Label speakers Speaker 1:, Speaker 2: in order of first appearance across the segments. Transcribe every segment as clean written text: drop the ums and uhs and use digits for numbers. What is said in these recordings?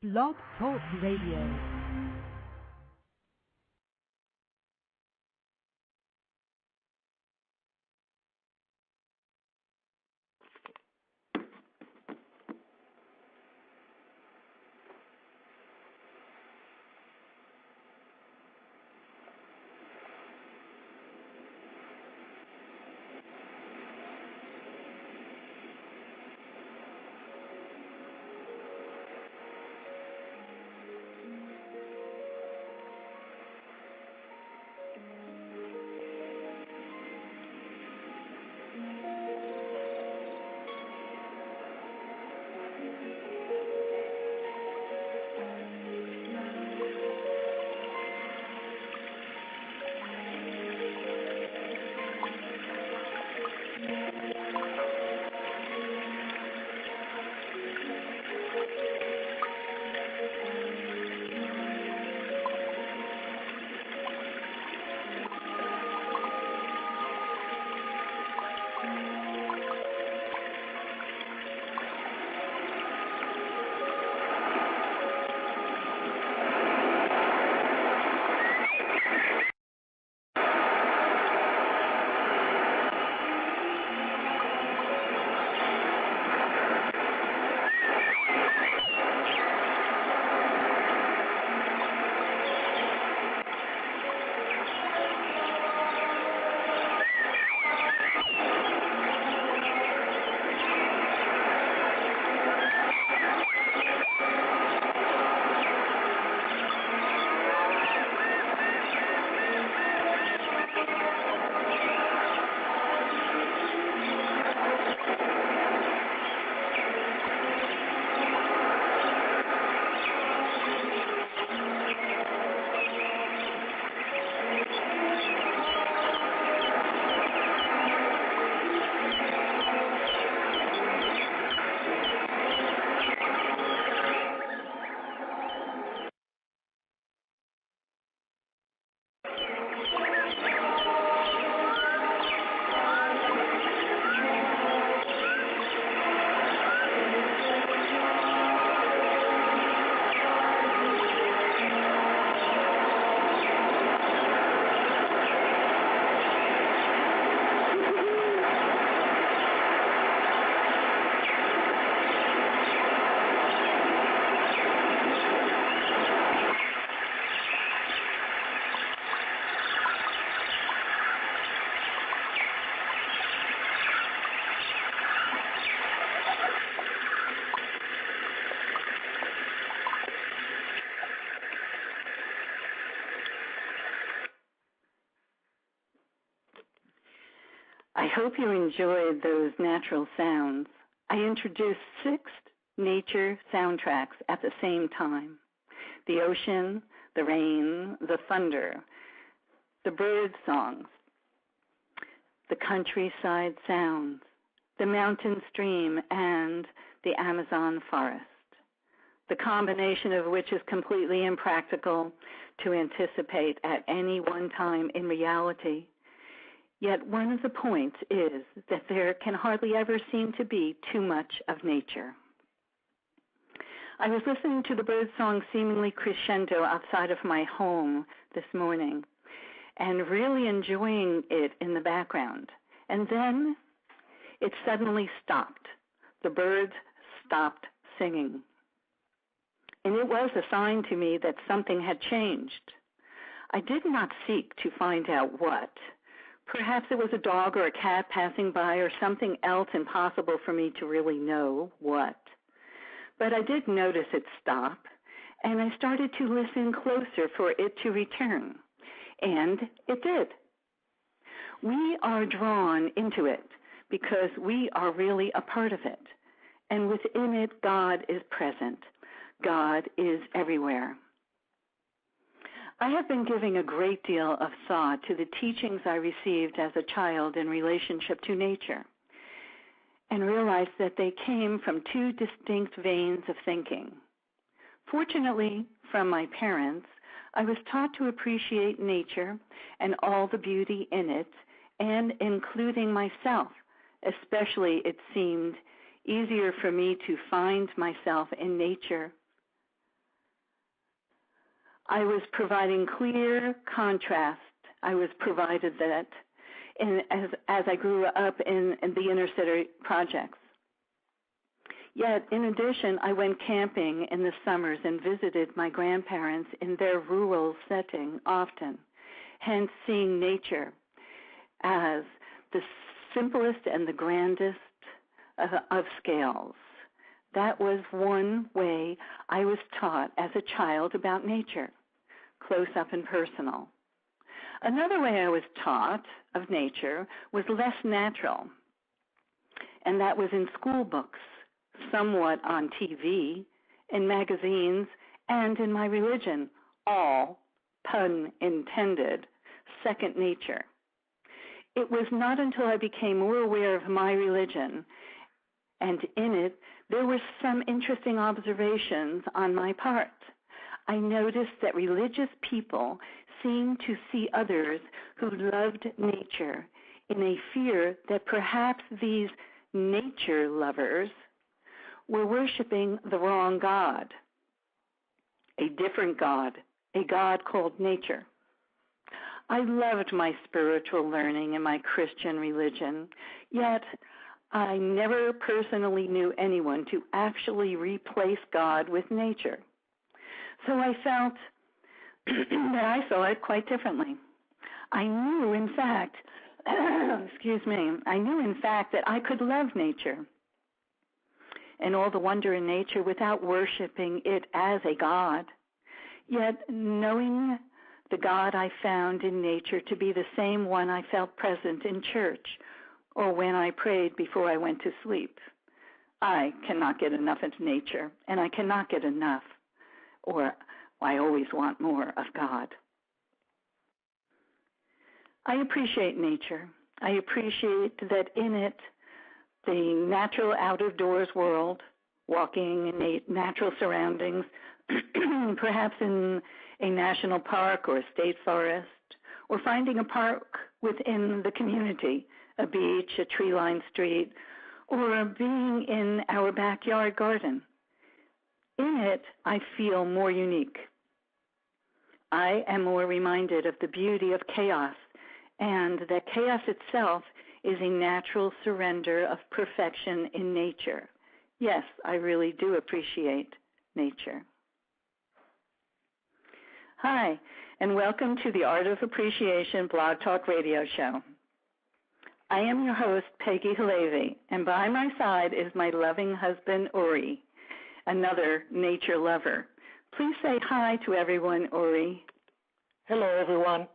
Speaker 1: Blog Talk Radio.
Speaker 2: I hope you enjoyed those natural sounds. I introduced 6 nature soundtracks at the same time. The ocean, the rain, the thunder, the bird songs, the countryside sounds, the mountain stream, and the Amazon forest, the combination of which is completely impractical to anticipate at any one time in reality. Yet one of the points is that there can hardly ever seem to be too much of nature. I was listening to the bird song seemingly crescendo outside of my home this morning and really enjoying it in the background. And then it suddenly stopped. The birds stopped singing. And it was a sign to me that something had changed. I did not seek to find out what. Perhaps it was a dog or a cat passing by or something else impossible for me to really know what. But I did notice it stop, and I started to listen closer for it to return. And it did. We are drawn into it because we are really a part of it. And within it, God is present. God is everywhere. I have been giving a great deal of thought to the teachings I received as a child in relationship to nature, and realized that they came from 2 distinct veins of thinking. Fortunately, from my parents, I was taught to appreciate nature and all the beauty in it, and including myself. Especially, it seemed easier for me to find myself in nature I was providing clear contrast. I was provided that as I grew up in the inner city projects. Yet, in addition, I went camping in the summers and visited my grandparents in their rural setting often, hence seeing nature as the simplest and the grandest of scales. That was one way I was taught as a child about nature, close up and personal. Another way I was taught of nature was less natural, and that was in school books, somewhat on TV, in magazines, and in my religion, all, pun intended, second nature. It was not until I became more aware of my religion, and in it, there were some interesting observations on my part. I noticed that religious people seemed to see others who loved nature in a fear that perhaps these nature lovers were worshiping the wrong God, a different God, a God called nature. I loved my spiritual learning in my Christian religion, yet I never personally knew anyone to actually replace God with nature. So I felt that I saw it quite differently. I knew, in fact, that I could love nature and all the wonder in nature without worshiping it as a God. Yet, knowing the God I found in nature to be the same one I felt present in church or when I prayed before I went to sleep, I cannot get enough of nature, and I cannot get enough, or I always want more of God. I appreciate nature. I appreciate that in it, the natural out-of-doors world, walking in natural surroundings, perhaps in a national park or a state forest, or finding a park within the community, a beach, a tree-lined street, or being in our backyard garden. In it, I feel more unique. I am more reminded of the beauty of chaos, and that chaos itself is a natural surrender of perfection in nature. Yes, I really do appreciate nature. Hi, and welcome to the Art of Appreciation Blog Talk Radio Show. I am your host, Peggy Halevi, and by my side is my loving husband, Uri, another nature lover. Please say hi to everyone, Uri.
Speaker 3: Hello, everyone.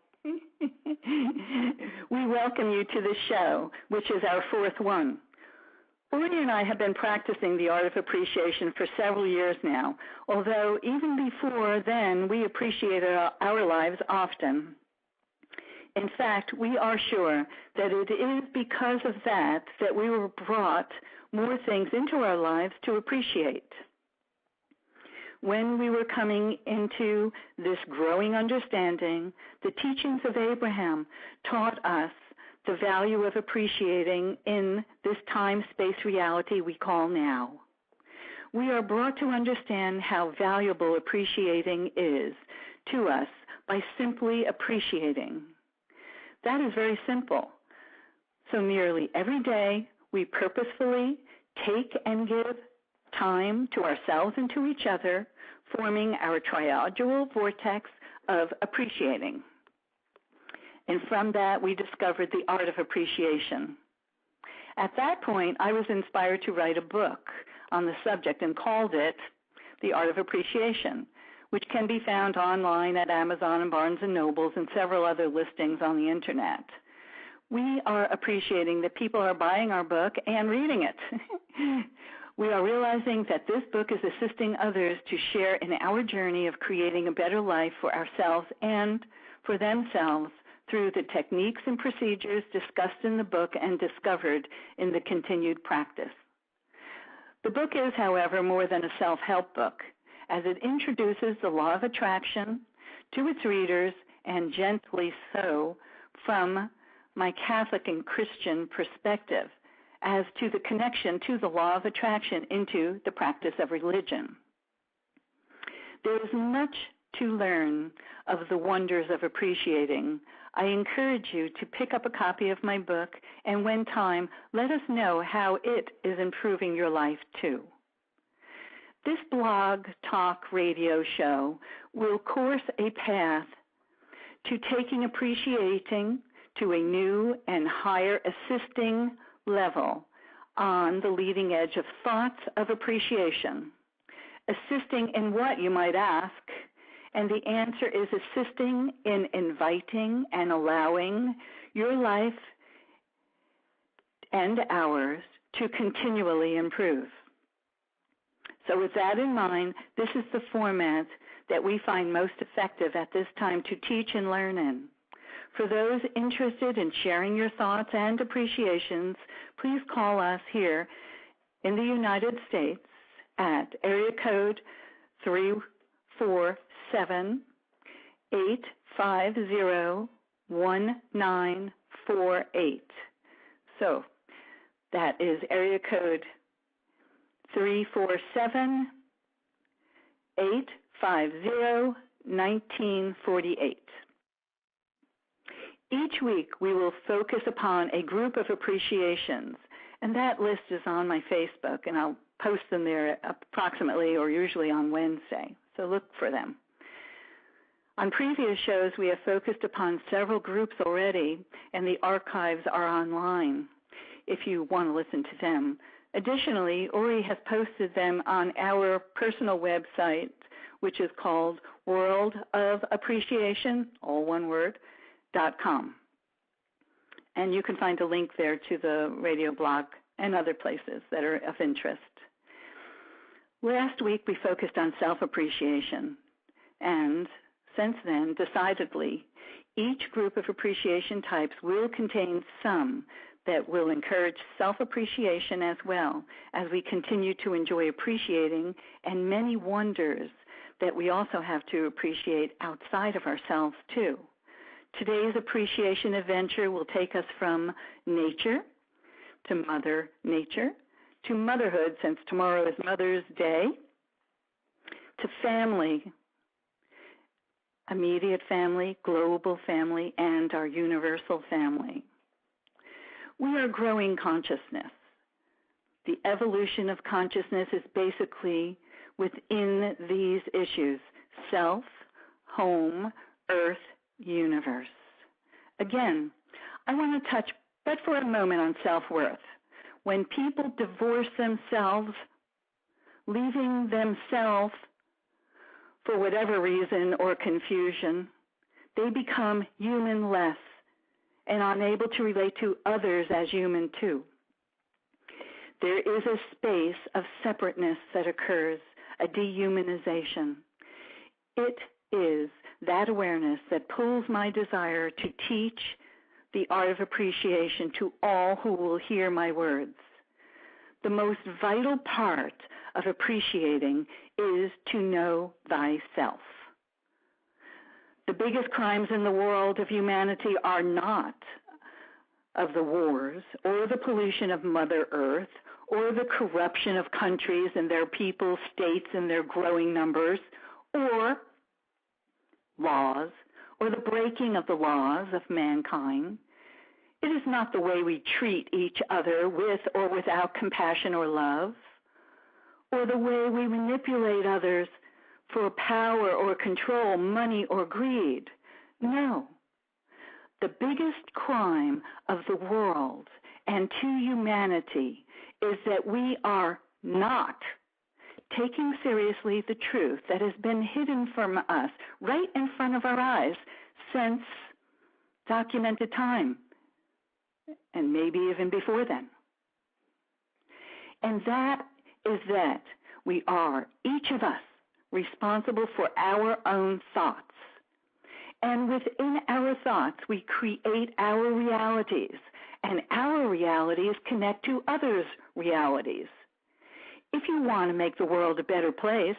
Speaker 2: We welcome you to the show, which is our fourth one. Uri and I have been practicing the art of appreciation for several years now, although even before then, we appreciated our lives often. In fact, we are sure that it is because of that we were brought more things into our lives to appreciate. When we were coming into this growing understanding, the teachings of Abraham taught us the value of appreciating in this time-space reality we call now. We are brought to understand how valuable appreciating is to us by simply appreciating. That is very simple. So nearly every day, we purposefully take and give time to ourselves and to each other, forming our triadual vortex of appreciating. And from that, we discovered the art of appreciation. At that point, I was inspired to write a book on the subject and called it The Art of Appreciation, which can be found online at Amazon and Barnes & Nobles and several other listings on the Internet. We are appreciating that people are buying our book and reading it. We are realizing that this book is assisting others to share in our journey of creating a better life for ourselves and for themselves through the techniques and procedures discussed in the book and discovered in the continued practice. The book is, however, more than a self-help book, as it introduces the law of attraction to its readers, and gently so from my Catholic and Christian perspective, as to the connection to the law of attraction into the practice of religion. There is much to learn of the wonders of appreciating, I encourage you to pick up a copy of my book, and when time, let us know how it is improving your life too. This blog talk radio show will course a path to taking appreciating to a new and higher assisting level on the leading edge of thoughts of appreciation. Assisting in what, you might ask? And the answer is assisting in inviting and allowing your life and ours to continually improve. So with that in mind, this is the format that we find most effective at this time to teach and learn in. For those interested in sharing your thoughts and appreciations, please call us here in the United States at area code 347-850-1948. So that is area code 347-850-1948. Each week we will focus upon a group of appreciations, and that list is on my Facebook, and I'll post them there approximately or usually on Wednesday, so look for them. On previous shows we have focused upon several groups already, and the archives are online if you want to listen to them. Additionally, Ori has posted them on our personal website, which is called World of Appreciation, all one word, .com. And you can find a link there to the radio blog and other places that are of interest. Last week we focused on self-appreciation, and since then, decidedly, each group of appreciation types will contain some that will encourage self-appreciation as well as we continue to enjoy appreciating and many wonders that we also have to appreciate outside of ourselves too. Today's appreciation adventure will take us from nature to Mother Nature, to motherhood, since tomorrow is Mother's Day, to family, immediate family, global family, and our universal family. We are growing consciousness. The evolution of consciousness is basically within these issues: self, home, earth, universe. Again, I want to touch but for a moment on self-worth. When people divorce themselves, leaving themselves for whatever reason or confusion, they become human-less and unable to relate to others as human too. There is a space of separateness that occurs, a dehumanization. It is that awareness that pulls my desire to teach the art of appreciation to all who will hear my words. The most vital part of appreciating is to know thyself. The biggest crimes in the world of humanity are not of the wars or the pollution of Mother Earth or the corruption of countries and their people, states and their growing numbers, or laws, or the breaking of the laws of mankind. It is not the way we treat each other with or without compassion or love, or the way we manipulate others for power or control, money or greed. No. The biggest crime of the world and to humanity is that we are not taking seriously the truth that has been hidden from us right in front of our eyes since documented time, and maybe even before then. And that is that we are, each of us, responsible for our own thoughts. And within our thoughts, we create our realities, and our realities connect to others' realities. If you want to make the world a better place,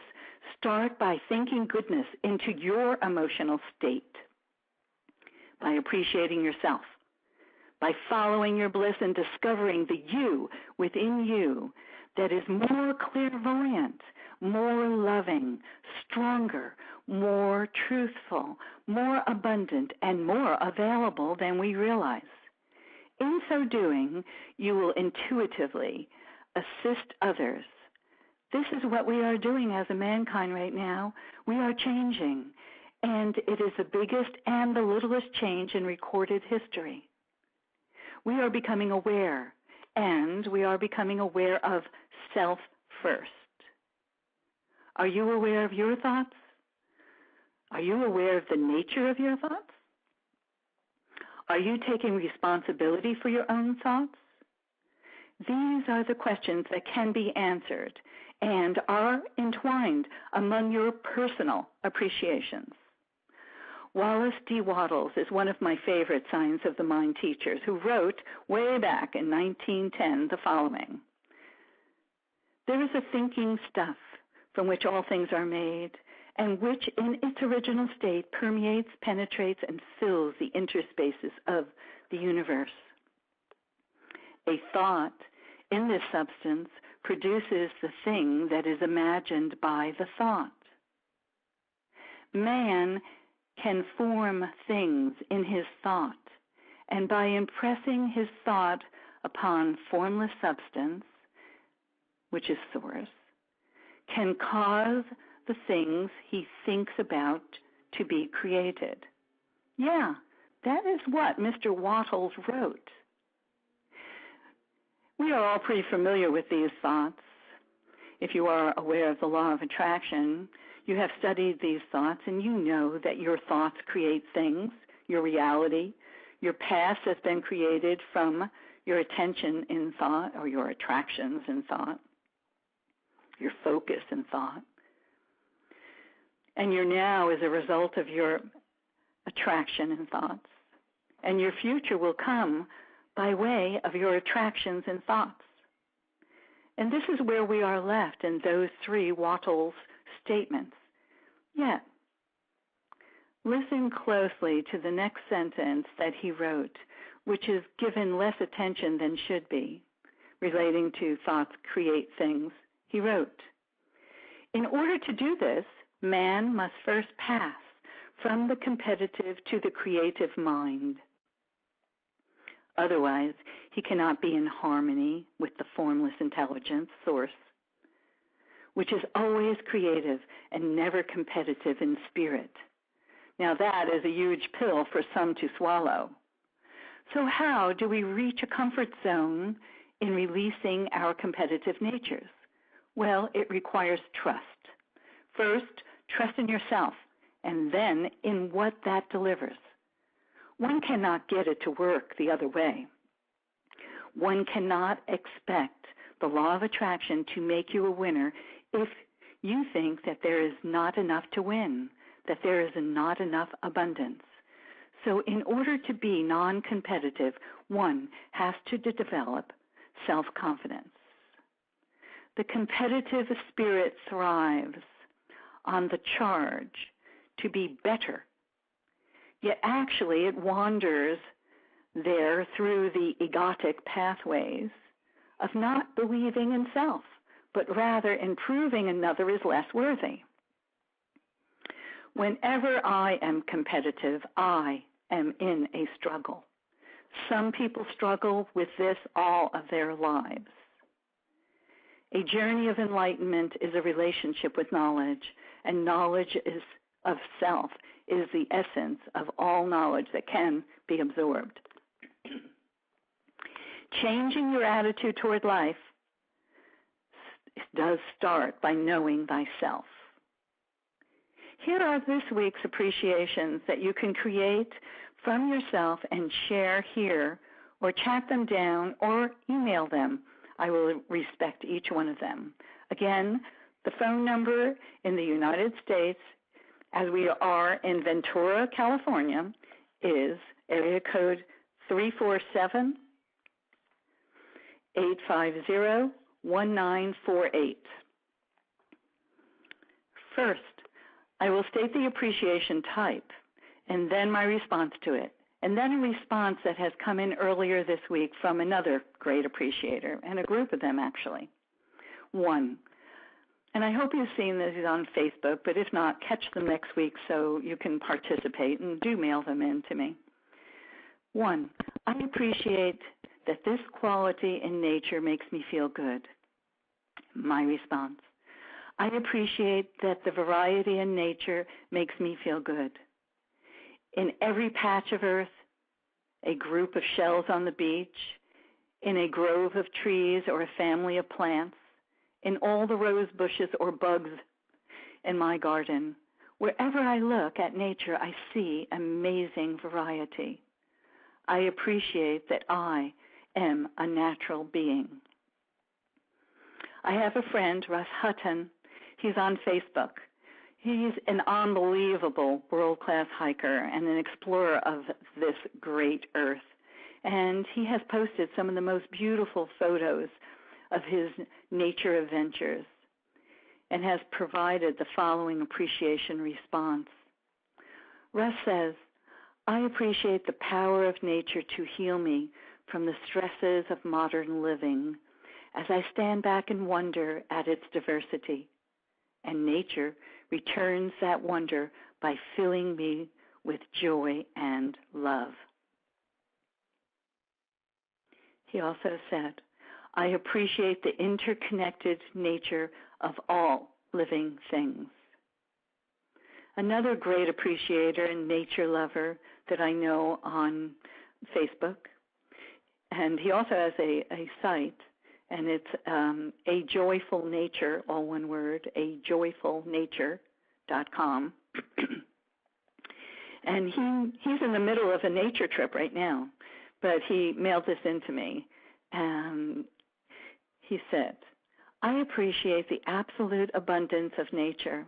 Speaker 2: start by thinking goodness into your emotional state, by appreciating yourself, by following your bliss and discovering the you within you that is more clairvoyant, more loving, stronger, more truthful, more abundant, and more available than we realize. In so doing, you will intuitively assist others. This is what we are doing as a mankind right now. We are changing, and it is the biggest and the littlest change in recorded history. We are becoming aware, and we are becoming aware of self first. Are you aware of your thoughts? Are you aware of the nature of your thoughts? Are you taking responsibility for your own thoughts? These are the questions that can be answered and are entwined among your personal appreciations. Wallace D. Wattles is one of my favorite Science of the Mind teachers who wrote way back in 1910 the following. There is a thinking stuff from which all things are made, and which in its original state permeates, penetrates, and fills the interspaces of the universe. A thought in this substance produces the thing that is imagined by the thought. Man can form things in his thought, and by impressing his thought upon formless substance, which is source, can cause the things he thinks about to be created. Yeah, that is what Mr. Wattles wrote. We are all pretty familiar with these thoughts. If you are aware of the law of attraction, you have studied these thoughts and you know that your thoughts create things, your reality. Your past has been created from your attention in thought or your attractions in thought, your focus in thought. And your now is a result of your attraction and thoughts. And your future will come by way of your attractions and thoughts. And this is where we are left in those three Wattles statements. Yet, listen closely to the next sentence that he wrote, which is given less attention than should be, relating to thoughts create things. He wrote, in order to do this, man must first pass from the competitive to the creative mind. Otherwise, he cannot be in harmony with the formless intelligence source, which is always creative and never competitive in spirit. Now that is a huge pill for some to swallow. So how do we reach a comfort zone in releasing our competitive natures? Well, it requires trust. First, trust in yourself, and then in what that delivers. One cannot get it to work the other way. One cannot expect the law of attraction to make you a winner if you think that there is not enough to win, that there is not enough abundance. So in order to be non-competitive, one has to develop self-confidence. The competitive spirit thrives on the charge to be better, yet actually it wanders there through the egotic pathways of not believing in self, but rather in proving another is less worthy. Whenever I am competitive, I am in a struggle. Some people struggle with this all of their lives. A journey of enlightenment is a relationship with knowledge, and knowledge of self is the essence of all knowledge that can be absorbed. Changing your attitude toward life does start by knowing thyself. Here are this week's appreciations that you can create from yourself and share here, or chat them down, or email them. I will respect each one of them. Again, the phone number in the United States, as we are in Ventura, California, is area code 347-850-1948. First, I will state the appreciation type, and then my response to it, and then a response that has come in earlier this week from another great appreciator, and a group of them actually. 1, And I hope you've seen these on Facebook, but if not, catch them next week so you can participate, and do mail them in to me. 1, I appreciate that this quality in nature makes me feel good. My response, I appreciate that the variety in nature makes me feel good. In every patch of earth, a group of shells on the beach, in a grove of trees or a family of plants, in all the rose bushes or bugs in my garden, wherever I look at nature, I see amazing variety. I appreciate that I am a natural being. I have a friend, Russ Hutton. He's on Facebook. He's an unbelievable world-class hiker and an explorer of this great earth. And he has posted some of the most beautiful photos of his nature adventures and has provided the following appreciation response. Russ says, I appreciate the power of nature to heal me from the stresses of modern living as I stand back and wonder at its diversity. And nature returns that wonder by filling me with joy and love. He also said, I appreciate the interconnected nature of all living things. Another great appreciator and nature lover that I know on Facebook, and he also has a site, and it's A Joyful Nature, all one word, ajoyfulnature.com. And he's in the middle of a nature trip right now, but he mailed this in to me. And he said, I appreciate the absolute abundance of nature.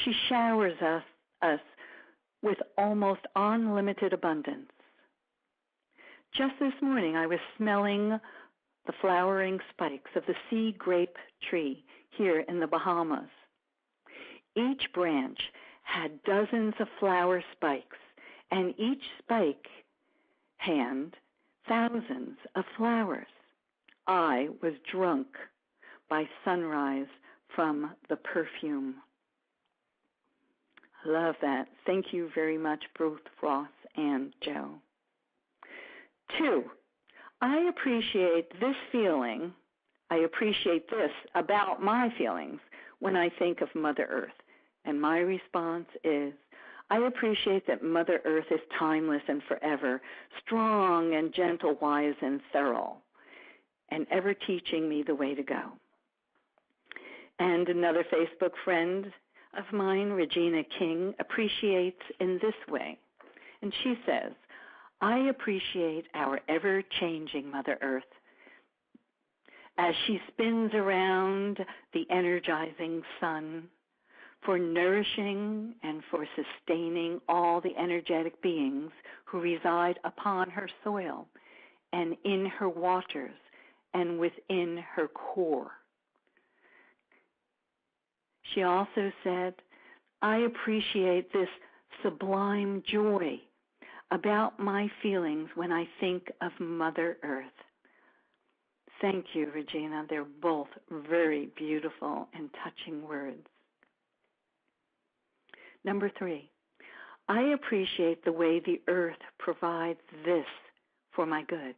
Speaker 2: She showers us with almost unlimited abundance. Just this morning, I was smelling the flowering spikes of the sea grape tree here in the Bahamas. Each branch had dozens of flower spikes, and each spike hand thousands of flowers. I was drunk by sunrise from the perfume. Love that. Thank you very much, Bruce, Ross, and Joe. 2, I appreciate this feeling. I appreciate this about my feelings when I think of Mother Earth. And my response is, I appreciate that Mother Earth is timeless and forever, strong and gentle, wise and thorough, and ever teaching me the way to go. And another Facebook friend of mine, Regina King, appreciates in this way. And she says, I appreciate our ever-changing Mother Earth as she spins around the energizing sun for nourishing and for sustaining all the energetic beings who reside upon her soil and in her waters and within her core. She also said, I appreciate this sublime joy about my feelings when I think of Mother Earth. Thank you, Regina. They're both very beautiful and touching words. Number 3, I appreciate the way the earth provides this for my good.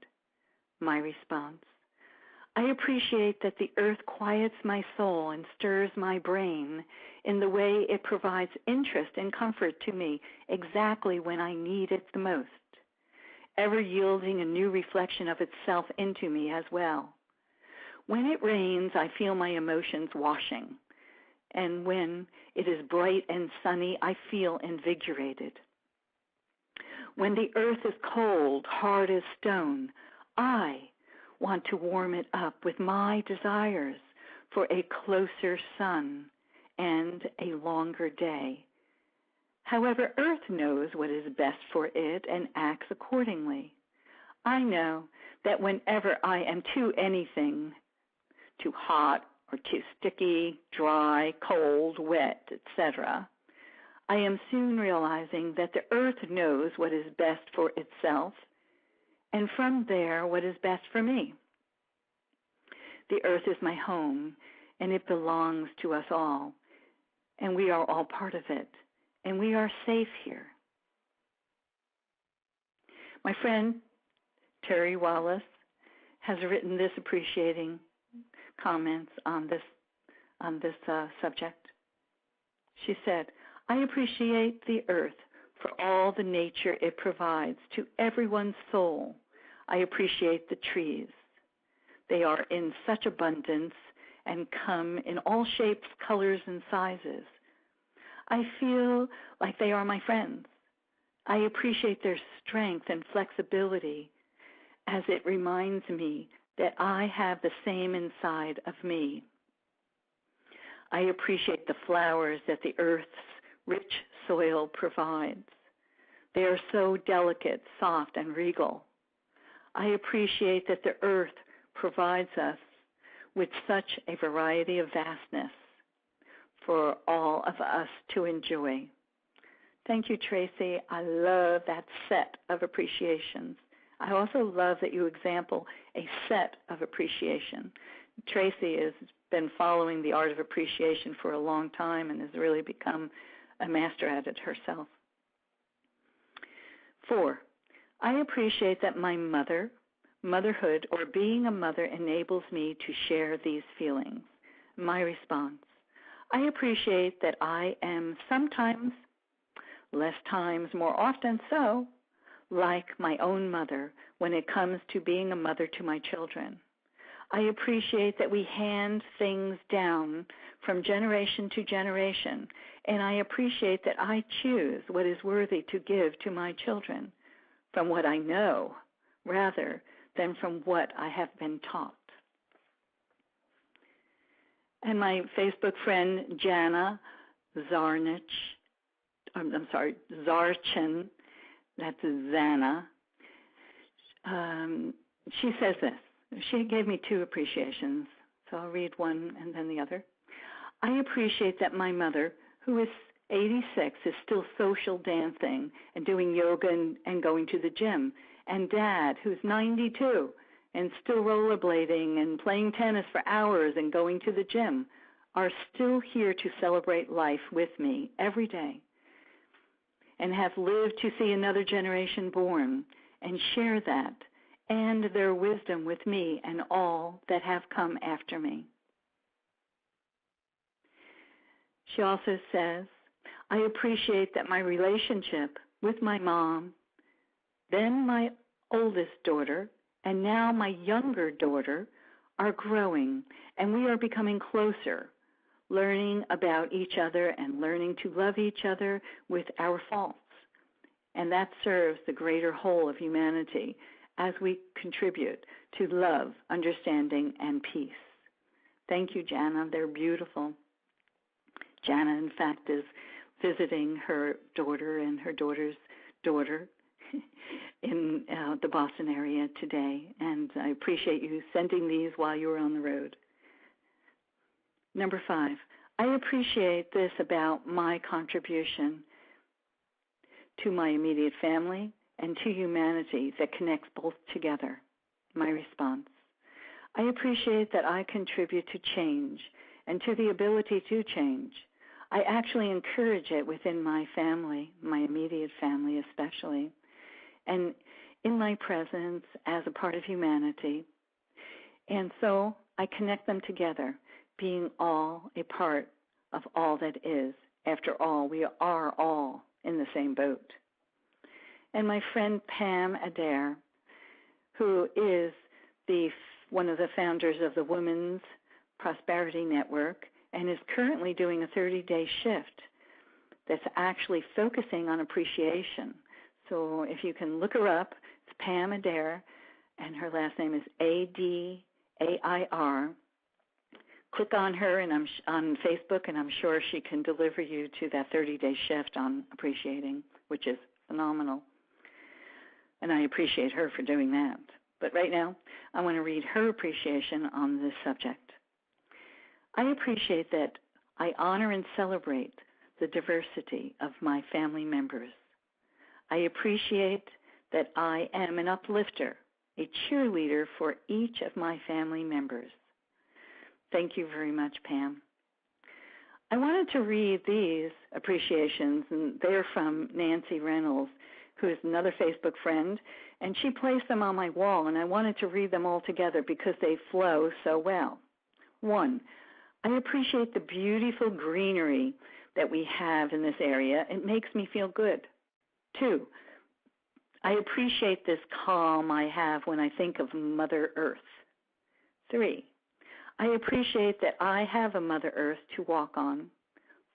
Speaker 2: My response, I appreciate that the earth quiets my soul and stirs my brain in the way it provides interest and comfort to me exactly when I need it the most, ever yielding a new reflection of itself into me as well. When it rains, I feel my emotions washing, and when it is bright and sunny, I feel invigorated. When the earth is cold, hard as stone, I want to warm it up with my desires for a closer sun and a longer day. However, Earth knows what is best for it and acts accordingly. I know that whenever I am too anything, too hot or too sticky, dry, cold, wet, etc., I am soon realizing that the Earth knows what is best for itself, and from there, what is best for me. The Earth is my home, and it belongs to us all, and we are all part of it, and we are safe here. My friend Terry Wallace has written this appreciating comments on this subject. She said, "I appreciate the earth for all the nature it provides to everyone's soul. I appreciate the trees. They are in such abundance and come in all shapes, colors, and sizes. I feel like they are my friends. I appreciate their strength and flexibility, as it reminds me that I have the same inside of me. I appreciate the flowers that the earth's rich soil provides. They are so delicate, soft, and regal. I appreciate that the earth provides us with such a variety of vastness for all of us to enjoy." Thank you, Tracy. I love that set of appreciations. I also love that you example a set of appreciation. Tracy has been following the art of appreciation for a long time and has really become a master at it herself. 4, I appreciate that my motherhood, or being a mother enables me to share these feelings. My response: I appreciate that I am sometimes, less times, more often so, like my own mother when it comes to being a mother to my children. I appreciate that we hand things down from generation to generation, and I appreciate that I choose what is worthy to give to my children from what I know rather than from what I have been taught. And my Facebook friend Jana Zarchin, that's Zana, she says this. She gave me 2 appreciations, so I'll read one and then the other. I appreciate that my mother, who is 86, is still social dancing and doing yoga and going to the gym, and Dad, who's 92 and still rollerblading and playing tennis for hours and going to the gym, are still here to celebrate life with me every day and have lived to see another generation born and share that and their wisdom with me and all that have come after me. She also says, I appreciate that my relationship with my mom, then my oldest daughter, and now my younger daughter are growing, and we are becoming closer, learning about each other and learning to love each other with our faults. And that serves the greater whole of humanity as we contribute to love, understanding, and peace. Thank you, Jana. They're beautiful. Jana, in fact, is visiting her daughter and her daughter's daughter in the Boston area today, and I appreciate you sending these while you were on the road. Number 5, I appreciate this about my contribution to my immediate family and to humanity that connects both together. My response: I appreciate that I contribute to change and to the ability to change. I actually encourage it within my family, my immediate family especially, and in my presence as a part of humanity. And so I connect them together, being all a part of all that is. After all, we are all in the same boat. And my friend Pam Adair, who is one of the founders of the Women's Prosperity Network, and is currently doing a 30-day shift that's actually focusing on appreciation. So if you can look her up, it's Pam Adair, and her last name is Adair. Click on her and on Facebook, and I'm sure she can deliver you to that 30-day shift on appreciating, which is phenomenal. And I appreciate her for doing that. But right now, I want to read her appreciation on this subject. I appreciate that I honor and celebrate the diversity of my family members. I appreciate that I am an uplifter, a cheerleader for each of my family members. Thank you very much, Pam. I wanted to read these appreciations, and they're from Nancy Reynolds, who is another Facebook friend, and she placed them on my wall, and I wanted to read them all together because they flow so well. 1, I appreciate the beautiful greenery that we have in this area. It makes me feel good. 2, I appreciate this calm I have when I think of Mother Earth. 3, I appreciate that I have a Mother Earth to walk on.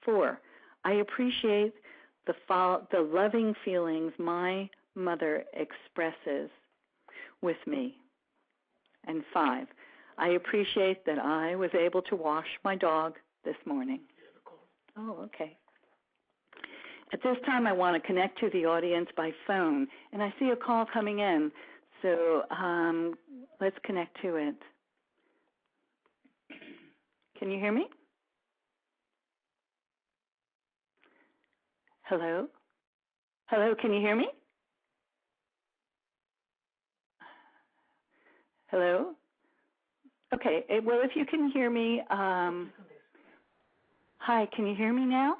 Speaker 2: 4, I appreciate the loving feelings my mother expresses with me. And 5, I appreciate that I was able to wash my dog this morning. Oh, okay. At this time, I want to connect to the audience by phone, and I see a call coming in, so let's connect to it. Can you hear me? Hello? Hello, can you hear me? Hello? Okay, well, if you can hear me, hi, can you hear me now?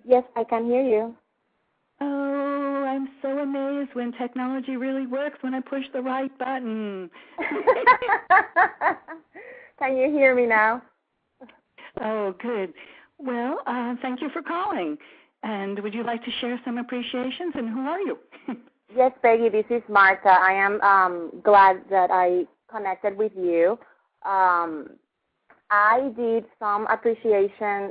Speaker 4: Yes, I can hear you.
Speaker 2: Oh, I'm so amazed when technology really works when I push the right button.
Speaker 4: Can you hear me now?
Speaker 2: Oh, good. Well, thank you for calling. And would you like to share some appreciations, and who are you?
Speaker 4: Yes, Peggy, this is Marta. I am glad that I connected with you. I did some appreciation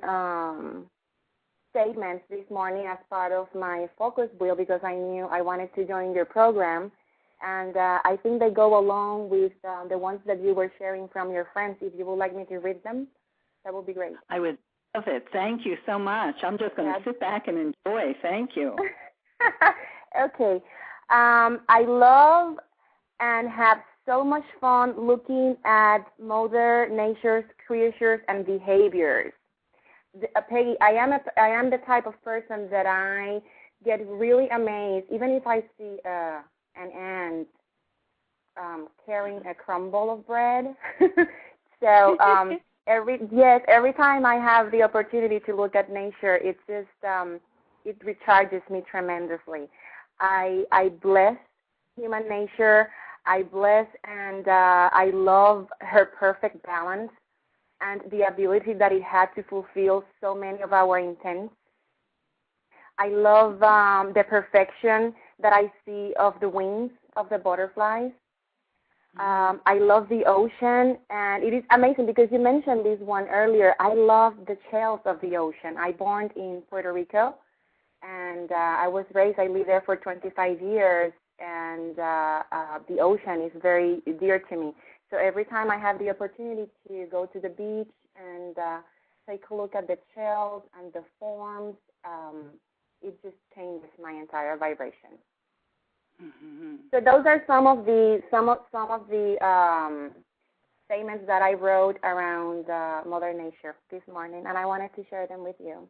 Speaker 4: statements this morning as part of my focus wheel because I knew I wanted to join your program. And I think they go along with the ones that you were sharing from your friends. If you would like me to read them, that would be great.
Speaker 2: I would love it. Thank you so much. I'm just going to sit back and enjoy. Thank you.
Speaker 4: Okay. I love and have so much fun looking at Mother Nature's creatures and behaviors. Peggy, I am the type of person that I get really amazed, even if I see an ant carrying a crumble of bread. So every time I have the opportunity to look at nature, it's just it recharges me tremendously. I bless human nature. I bless and I love her perfect balance and the ability that it had to fulfill so many of our intents. I love the perfection that I see of the wings of the butterflies. I love the ocean, and it is amazing because you mentioned this one earlier. I love the shells of the ocean. I born in Puerto Rico, and I was raised, I lived there for 25 years, and the ocean is very dear to me. So every time I have the opportunity to go to the beach and take a look at the shells and the forms, it just changes my entire vibration. Mm-hmm. So those are some of the statements that I wrote around Mother Nature this morning, and I wanted to share them with you.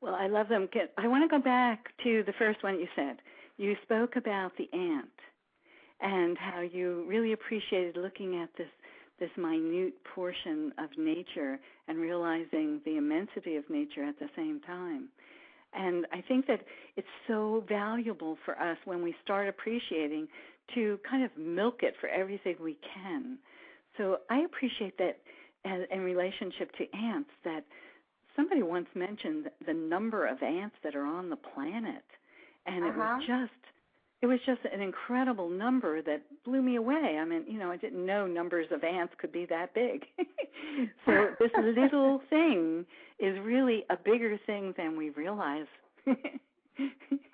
Speaker 2: Well, I love them. I want to go back to the first one you said. You spoke about the ant and how you really appreciated looking at this minute portion of nature and realizing the immensity of nature at the same time. And I think that it's so valuable for us when we start appreciating to kind of milk it for everything we can. So I appreciate that in relationship to ants, that somebody once mentioned the number of ants that are on the planet. And it was just an incredible number that blew me away. I mean, I didn't know numbers of ants could be that big. So this little thing is really a bigger thing than we realize.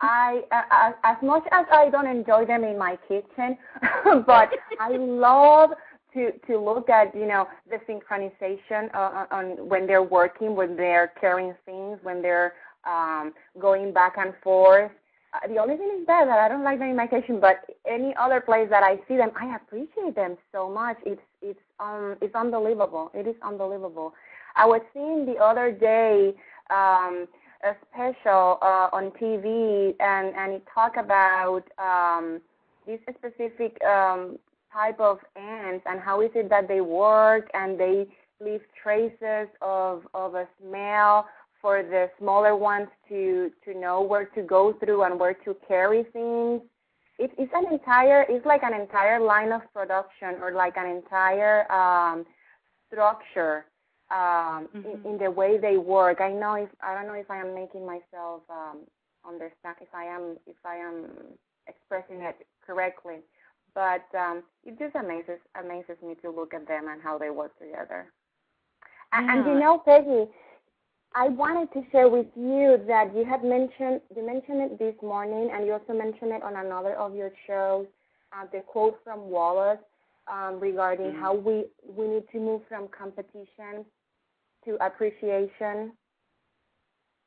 Speaker 4: As much as I don't enjoy them in my kitchen, but I love to look at, the synchronization on when they're working, when they're carrying things, when they're going back and forth. The only thing is that I don't like them in my kitchen, but any other place that I see them, I appreciate them so much. It's unbelievable. It is unbelievable. I was seeing the other day a special on TV, and it talked about this specific type of ants, and how is it that they work and they leave traces of a smell for the smaller ones to know where to go through and where to carry things. It's like an entire line of production, or like an entire structure in the way they work. I don't know if I am making myself understand, if I am expressing it correctly, but it just amazes me to look at them and how they work together. Yeah. And you know, Peggy, I wanted to share with you that you mentioned it this morning, and you also mentioned it on another of your shows, the quote from Wallace regarding how we need to move from competition to appreciation.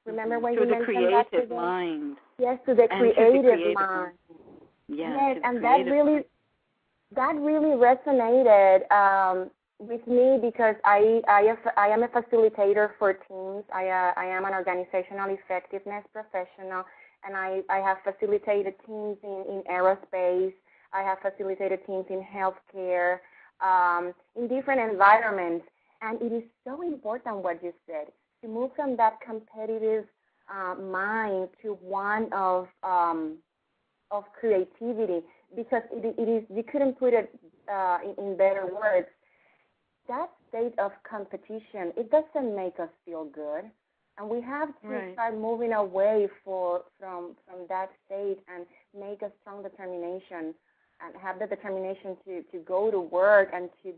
Speaker 4: Remember when you mentioned that today? To the creative mind. Yes, to the creative mind. Yes, and that really resonated with me, because I am a facilitator for teams. I am an organizational effectiveness professional, and I have facilitated teams in aerospace. I have facilitated teams in healthcare, in different environments. And it is so important what you said, to move from that competitive mind to one of creativity, because it is, you couldn't put it in better words. That state of competition, it doesn't make us feel good, and we have to start moving away from that state and make a strong determination, and have the determination to go to work and to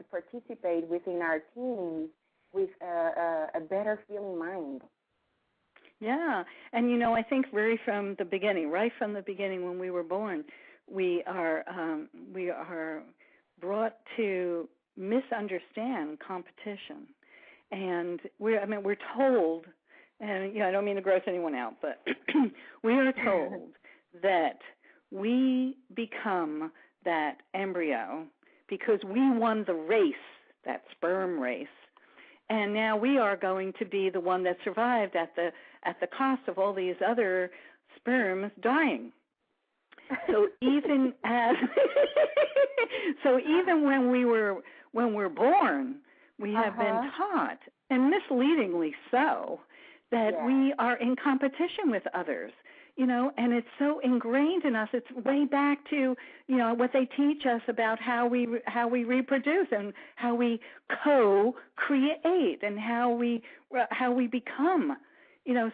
Speaker 4: participate within our teams with a better feeling mind.
Speaker 2: Yeah, and you know, I think right from the beginning when we were born, we are brought to misunderstand competition, and we're told, and I don't mean to gross anyone out, but we are told that we become that embryo because we won the race, that sperm race, and now we are going to be the one that survived at the cost of all these other sperms dying. So even when we're born, we have been taught, and misleadingly so, that we are in competition with others. And it's so ingrained in us. It's way back to, what they teach us about how we reproduce and how we co-create and how we become.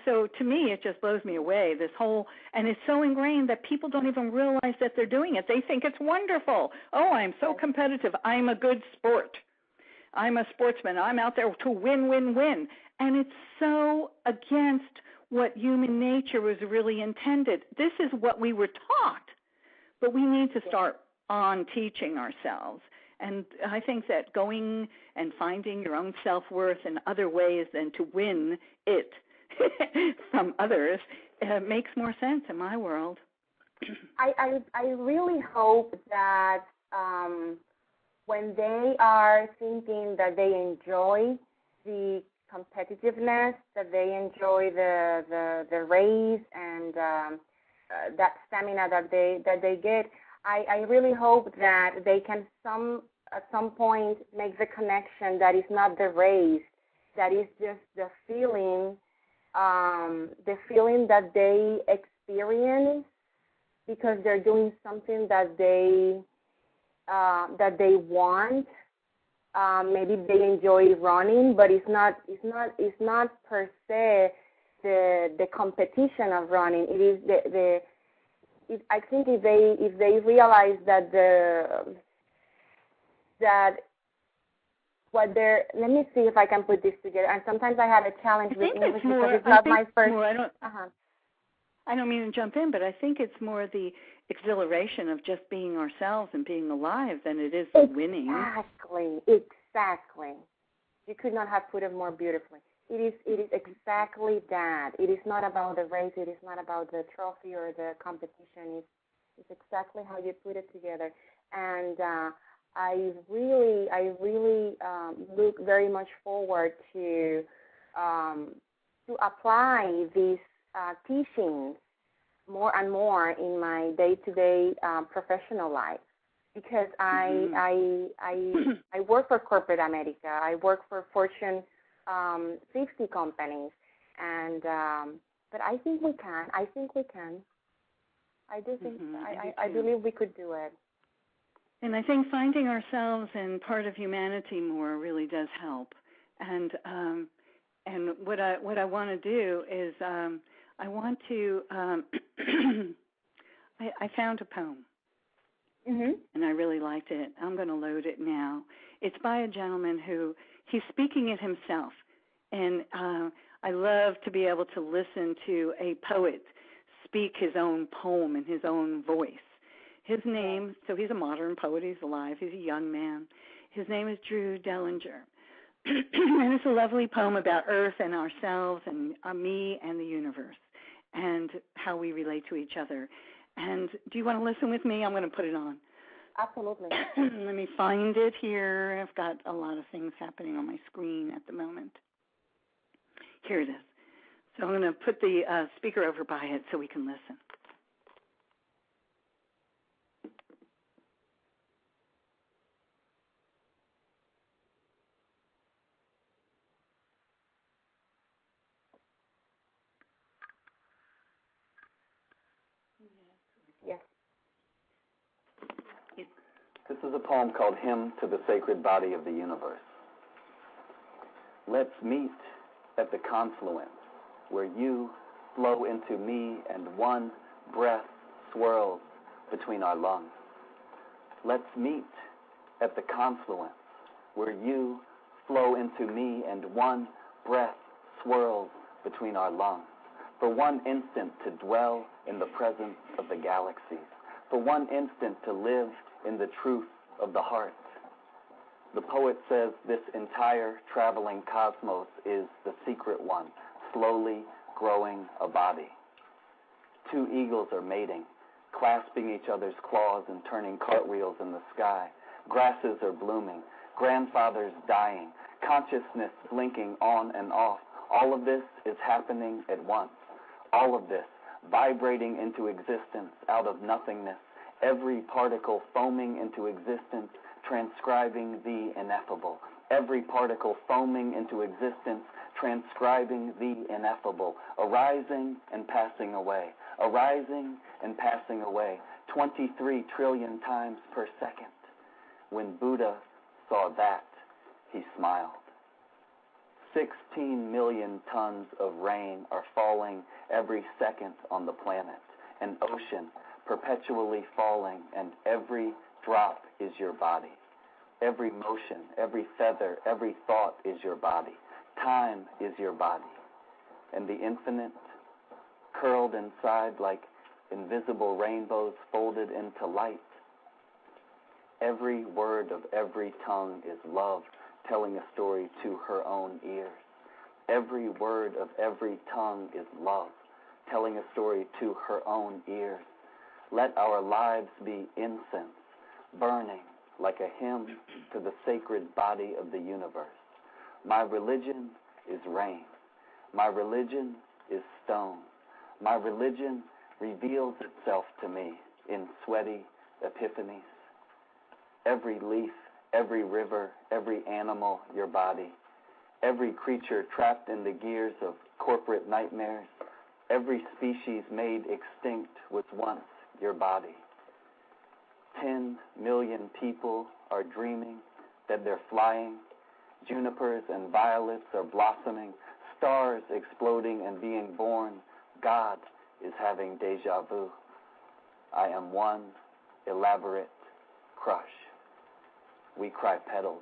Speaker 2: So to me, it just blows me away, this whole, and it's so ingrained that people don't even realize that they're doing it. They think it's wonderful. Oh, I'm so competitive. I'm a good sport. I'm a sportsman. I'm out there to win, win, win. And it's so against what human nature was really intended. This is what we were taught, but we need to start on teaching ourselves. And I think that going and finding your own self-worth in other ways than to win it from others makes more sense in my world.
Speaker 4: I really hope that when they are thinking that they enjoy the competitiveness, that they enjoy the race and that stamina that they get, I really hope that they can at some point make the connection that is not the race, that is just the feeling that they experience because they're doing something that they want. Maybe they enjoy running, but it's not per se the competition of running. It is I think if they realize that what they're, let me see if I can put this together. And sometimes I have a challenge with English because it's not my first.
Speaker 2: I don't mean to jump in, but I think it's more the exhilaration of just being ourselves and being alive than it is winning.
Speaker 4: Exactly. You could not have put it more beautifully. It is exactly that. It is not about the race. It is not about the trophy or the competition. It's exactly how you put it together. And I really look very much forward to apply these teachings more and more in my day-to-day professional life. because I work for corporate America. I work for Fortune 50 companies, and but I think we can. I think we can. I do think I believe we could do it.
Speaker 2: And I think finding ourselves and part of humanity more really does help. And what I want to do is I want to I found a poem. And I really liked it. I'm going to load it now. It's by a gentleman who he's speaking it himself. And I love to be able to listen to a poet speak his own poem in his own voice. His name, so he's a modern poet, he's alive, he's a young man. His name is Drew Dellinger. And it's a lovely poem about Earth and ourselves and me and the universe and how we relate to each other. And do you want to listen with me? I'm going to put it on.
Speaker 4: Absolutely.
Speaker 2: Let me find it here. I've got a lot of things happening on my screen at the moment. Here it is. So I'm going to put the speaker over by it so we can listen.
Speaker 4: Yes.
Speaker 5: This is a poem called Hymn to the Sacred Body of the Universe. Let's meet at the confluence where you flow into me and one breath swirls between our lungs. Let's meet at the confluence where you flow into me and one breath swirls between our lungs. For one instant to dwell in the presence of the galaxies. For one instant to live in the truth of the heart. The poet says this entire traveling cosmos is the secret one, slowly growing a body. Two eagles are mating, clasping each other's claws and turning cartwheels in the sky. Grasses are blooming, grandfathers dying, consciousness blinking on and off. All of this is happening at once. All of this vibrating into existence out of nothingness. Every particle foaming into existence, transcribing the ineffable. Every particle foaming into existence, transcribing the ineffable. Arising and passing away. Arising and passing away. 23 trillion times per second. When Buddha saw that, he smiled. 16 million tons of rain are falling every second on the planet. An ocean perpetually falling, and every drop is your body. Every motion, every feather, every thought is your body. Time is your body. And the infinite, curled inside like invisible rainbows folded into light. Every word of every tongue is love, telling a story to her own ears. Every word of every tongue is love, telling a story to her own ears. Let our lives be incense, burning like a hymn to the sacred body of the universe. My religion is rain. My religion is stone. My religion reveals itself to me in sweaty epiphanies. Every leaf, every river, every animal, your body. Every creature trapped in the gears of corporate nightmares. Every species made extinct was once your body. 10 million people are dreaming that they're flying. Junipers and violets are blossoming. Stars exploding and being born. God is having deja vu. I am one elaborate crush. We cry petals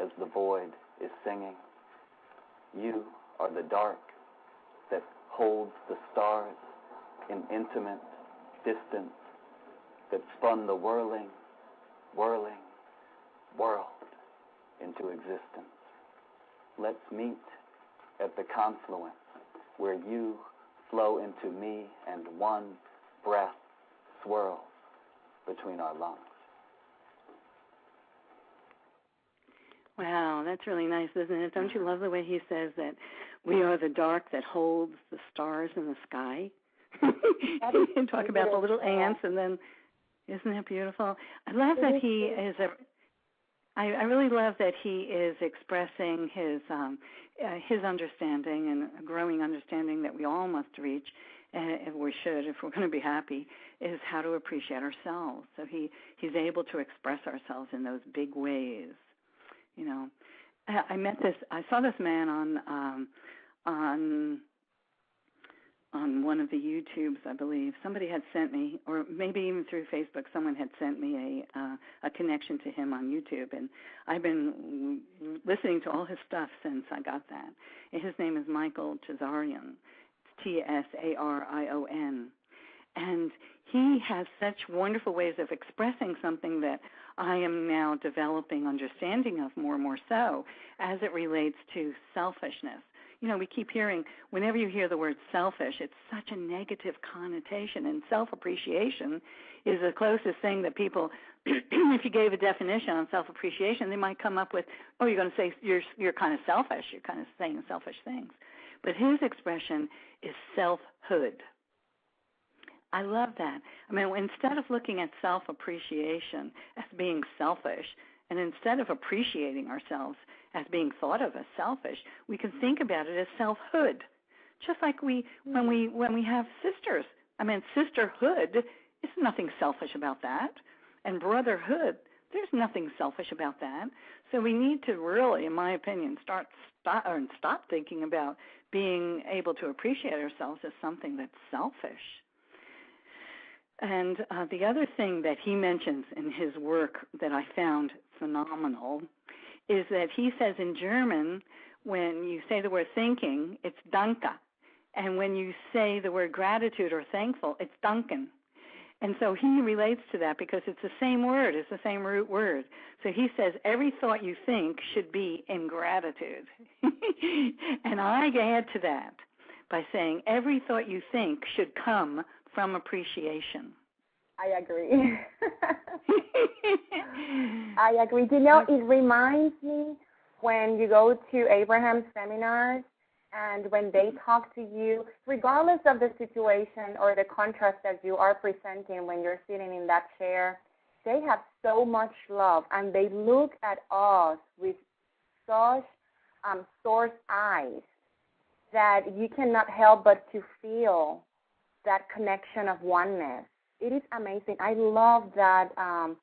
Speaker 5: as the void is singing. You are the dark that holds the stars in intimate distance that spun the whirling, whirling world into existence. Let's meet at the confluence where you flow into me and one breath swirls between our lungs.
Speaker 2: Wow, that's really nice, isn't it? Don't you love the way he says that we are the dark that holds the stars in the sky? And talk about the little ants, and then Isn't that beautiful? I love that he is I really love that he is expressing his understanding and a growing understanding that we all must reach, and we should if we're going to be happy, is how to appreciate ourselves. So he's able to express ourselves in those big ways. You know, I saw this man on one of the YouTubes, I believe. Somebody had sent me, or maybe even through Facebook, someone had sent me a connection to him on YouTube, and I've been listening to all his stuff since I got that. And his name is Michael Tsarion. It's Tsarion. And he has such wonderful ways of expressing something that I am now developing understanding of more and more so as it relates to selfishness. You know, we keep hearing, whenever you hear the word selfish, it's such a negative connotation, and self-appreciation is the closest thing that people, if you gave a definition on self-appreciation, they might come up with, oh, you're going to say you're kind of selfish, you're kind of saying selfish things. But his expression is selfhood. I love that. I mean, instead of looking at self-appreciation as being selfish, and instead of appreciating ourselves as being thought of as selfish, we can think about it as selfhood. Just like when we have sisters. I mean, sisterhood, there's nothing selfish about that. And brotherhood, there's nothing selfish about that. So we need to really, in my opinion, stop thinking about being able to appreciate ourselves as something that's selfish. And the other thing that he mentions in his work that I found phenomenal is that he says in German, when you say the word thinking, it's danke. And when you say the word gratitude or thankful, it's danken. And so he relates to that because it's the same word, it's the same root word. So he says every thought you think should be in gratitude. And I add to that by saying every thought you think should come from appreciation.
Speaker 4: I agree. I agree. You know, it reminds me when you go to Abraham's seminars and when they talk to you, regardless of the situation or the contrast that you are presenting when you're sitting in that chair, they have so much love and they look at us with such source eyes that you cannot help but to feel that connection of oneness. It is amazing. I love that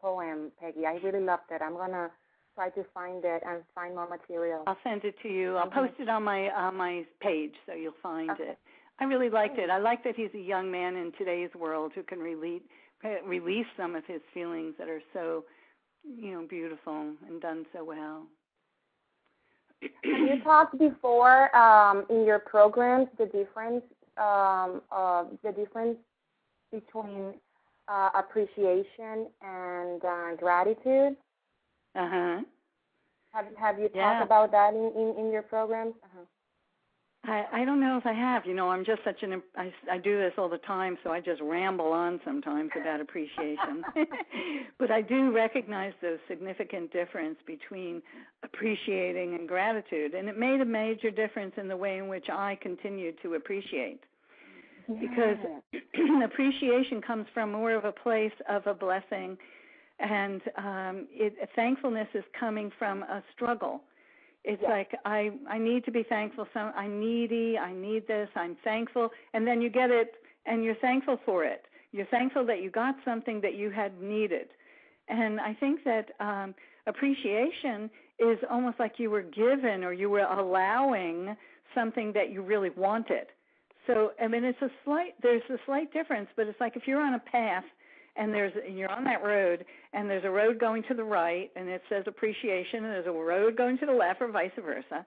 Speaker 4: poem, Peggy. I really loved it. I'm going to try to find it and find more material.
Speaker 2: I'll send it to you. I'll post it on my page so you'll find it. I really liked it. I like that he's a young man in today's world who can release some of his feelings that are so, beautiful and done so well.
Speaker 4: Have you talked before in your programs the difference between appreciation and gratitude? Have you talked about that in your programs?
Speaker 2: I don't know if I have. I'm just such I do this all the time, so I just ramble on sometimes about appreciation. But I do recognize the significant difference between appreciating and gratitude, and it made a major difference in the way in which I continued to appreciate. Because appreciation comes from more of a place of a blessing, and thankfulness is coming from a struggle. It's like I need to be thankful. I'm needy. I need this. I'm thankful, and then you get it, and you're thankful for it. You're thankful that you got something that you had needed, and I think that appreciation is almost like you were given or you were allowing something that you really wanted. So, I mean, there's a slight difference, but it's like if you're on a path and you're on that road and there's a road going to the right and it says appreciation and there's a road going to the left or vice versa,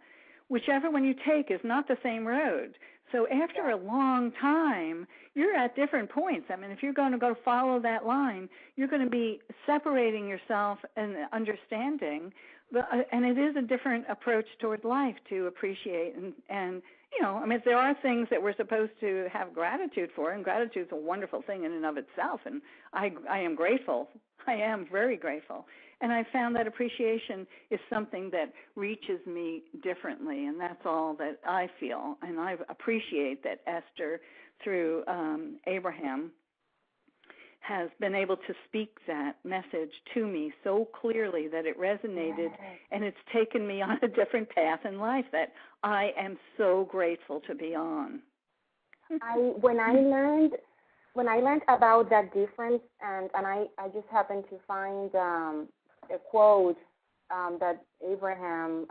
Speaker 2: whichever one you take is not the same road. So after a long time, you're at different points. I mean, if you're going to go follow that line, you're going to be separating yourself and understanding, and it is a different approach toward life to appreciate and there are things that we're supposed to have gratitude for, and gratitude is a wonderful thing in and of itself, and I am grateful. I am very grateful. And I found that appreciation is something that reaches me differently, and that's all that I feel. And I appreciate that Esther, through Abraham, has been able to speak that message to me so clearly that it resonated, and it's taken me on a different path in life that I am so grateful to be on.
Speaker 4: When I learned about that difference, and I just happened to find a quote that Abraham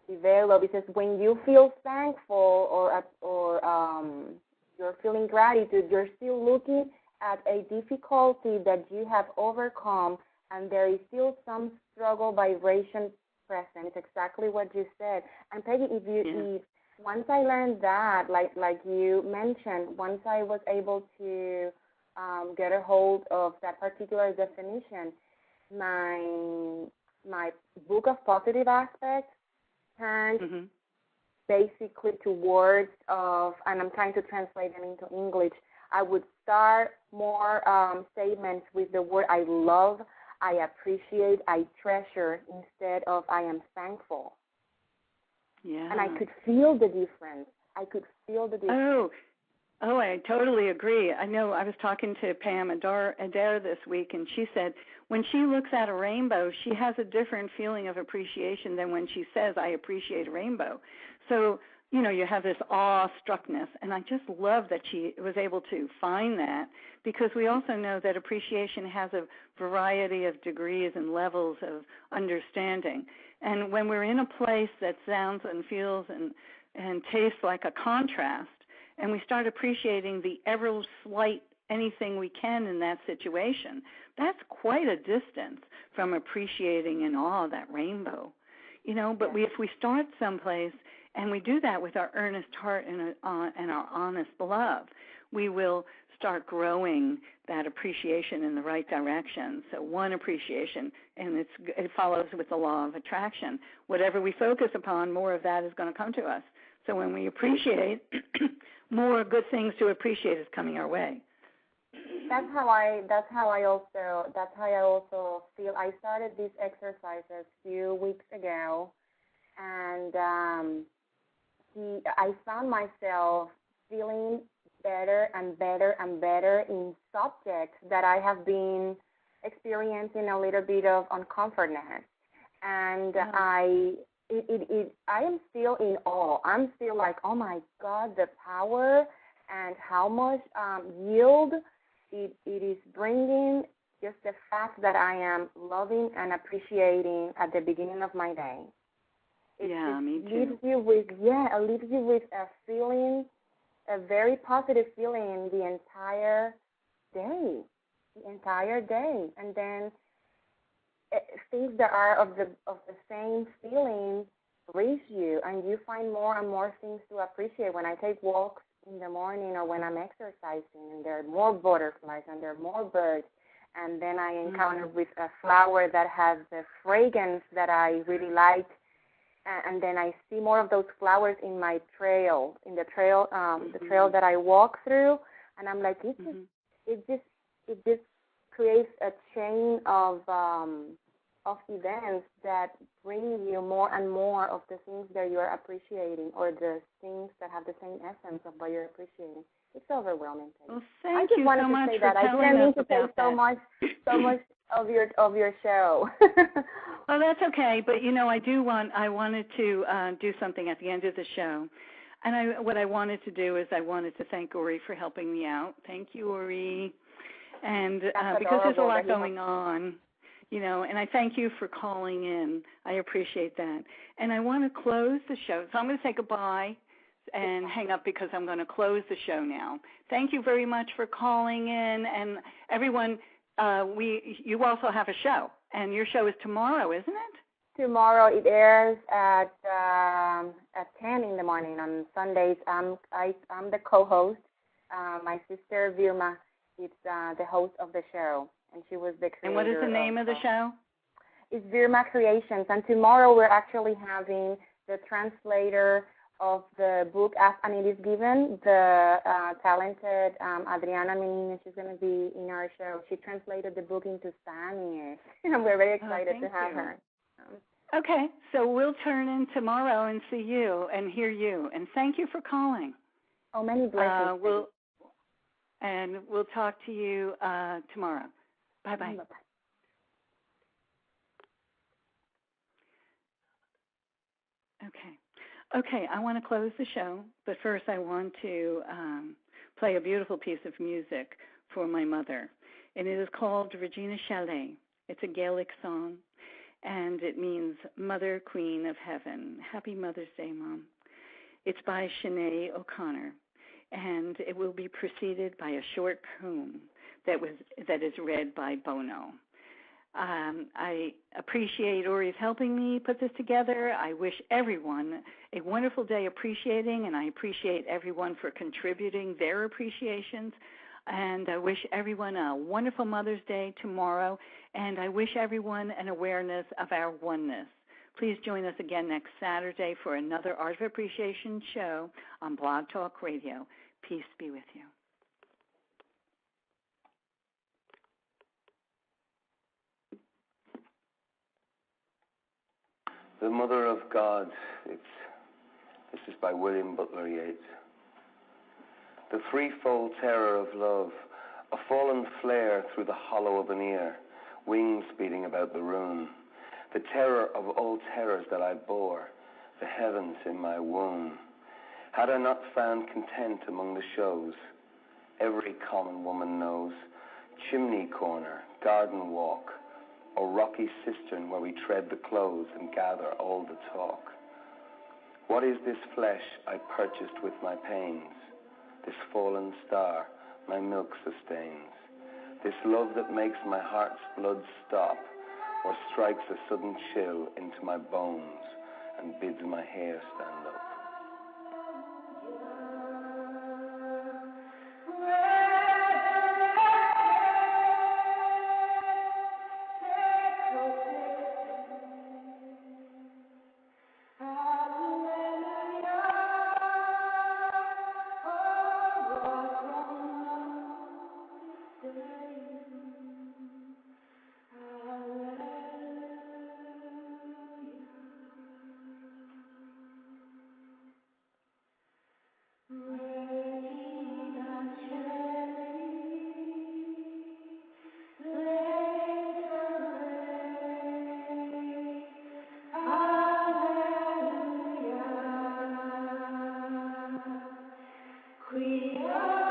Speaker 4: developed. It says, when you feel thankful or you're feeling gratitude, you're still looking at a difficulty that you have overcome, and there is still some struggle vibration present. It's exactly what you said. And Peggy, if once I learned that, like you mentioned, once I was able to get a hold of that particular definition, my book of positive aspects turned basically to words of, and I'm trying to translate them into English. I would start more statements with the word I love, I appreciate, I treasure, instead of I am thankful.
Speaker 2: Yeah.
Speaker 4: And I could feel the difference.
Speaker 2: Oh, I totally agree. I know I was talking to Pam Adair this week, and she said when she looks at a rainbow, she has a different feeling of appreciation than when she says, I appreciate a rainbow. So, you know, you have this awestruckness, and I just love that she was able to find that, because we also know that appreciation has a variety of degrees and levels of understanding. And when we're in a place that sounds and feels and tastes like a contrast, and we start appreciating the ever slight anything we can in that situation, that's quite a distance from appreciating in awe that rainbow. You know, but if we start someplace and we do that with our earnest heart and our honest love, we will start growing that appreciation in the right direction. So one, appreciation, and it follows with the law of attraction. Whatever we focus upon, more of that is going to come to us. So when we appreciate, more good things to appreciate is coming our way.
Speaker 4: That's how I also feel. I started these exercises a few weeks ago, and I found myself feeling better and better and better in subjects that I have been experiencing a little bit of uncomfortness, and I am still in awe. I'm still like, oh my God, the power and how much yield it is bringing, just the fact that I am loving and appreciating at the beginning of my day.
Speaker 2: Me too.
Speaker 4: It leaves you with a feeling, a very positive feeling the entire day. And then things that are of the same feeling reach you, and you find more and more things to appreciate. When I take walks in the morning or when I'm exercising, and there are more butterflies and there are more birds, and then I encounter with a flower that has the fragrance that I really like, and then I see more of those flowers in my trail, the trail that I walk through, and I'm like, it just creates a chain of events that bring you more and more of the things that you're appreciating, or the things that have the same essence of what you're appreciating. It's overwhelming.
Speaker 2: Well, thank you so much for telling us about that.
Speaker 4: I didn't mean to take so much of your show.
Speaker 2: Well, that's okay. But you know, I wanted to do something at the end of the show, and what I wanted to do is I wanted to thank Ori for helping me out. Thank you, Ori, and because there's a lot going on. You know, and I thank you for calling in. I appreciate that. And I want to close the show. So I'm going to say goodbye and hang up, because I'm going to close the show now. Thank you very much for calling in. And everyone, you also have a show. And your show is tomorrow, isn't it?
Speaker 4: Tomorrow it airs at 10 in the morning on Sundays. I'm the co-host. My sister Vilma is the host of the show. And she was the creator.
Speaker 2: And what is the name of the show?
Speaker 4: It's Virma Creations. And tomorrow we're actually having the translator of the book, and it is given, the talented Adriana Menino. She's going to be in our show. She translated the book into Spanish. And we're very excited to have her.
Speaker 2: Okay, so we'll turn in tomorrow and see you and hear you. And thank you for calling.
Speaker 4: Oh, many blessings.
Speaker 2: And we'll talk to you tomorrow. Bye-bye.
Speaker 4: Bye-bye.
Speaker 2: Okay, I want to close the show, but first I want to play a beautiful piece of music for my mother. And it is called Regina Chalet. It's a Gaelic song, and it means Mother, Queen of Heaven. Happy Mother's Day, Mom. It's by Sinead O'Connor, and it will be preceded by a short poem that is read by Bono. I appreciate Ori's helping me put this together. I wish everyone a wonderful day appreciating, and I appreciate everyone for contributing their appreciations. And I wish everyone a wonderful Mother's Day tomorrow, and I wish everyone an awareness of our oneness. Please join us again next Saturday for another Art of Appreciation show on Blog Talk Radio. Peace be with you.
Speaker 6: The Mother of God. This is by William Butler Yeats. The threefold terror of love, a fallen flare through the hollow of an ear, wings beating about the room. The terror of all terrors that I bore, the heavens in my womb. Had I not found content among the shows, every common woman knows, chimney corner, garden walk, or rocky cistern where we tread the clothes and gather all the talk. What is this flesh I purchased with my pains? This fallen star my milk sustains. This love that makes my heart's blood stop, or strikes a sudden chill into my bones and bids my hair stand up.
Speaker 7: We are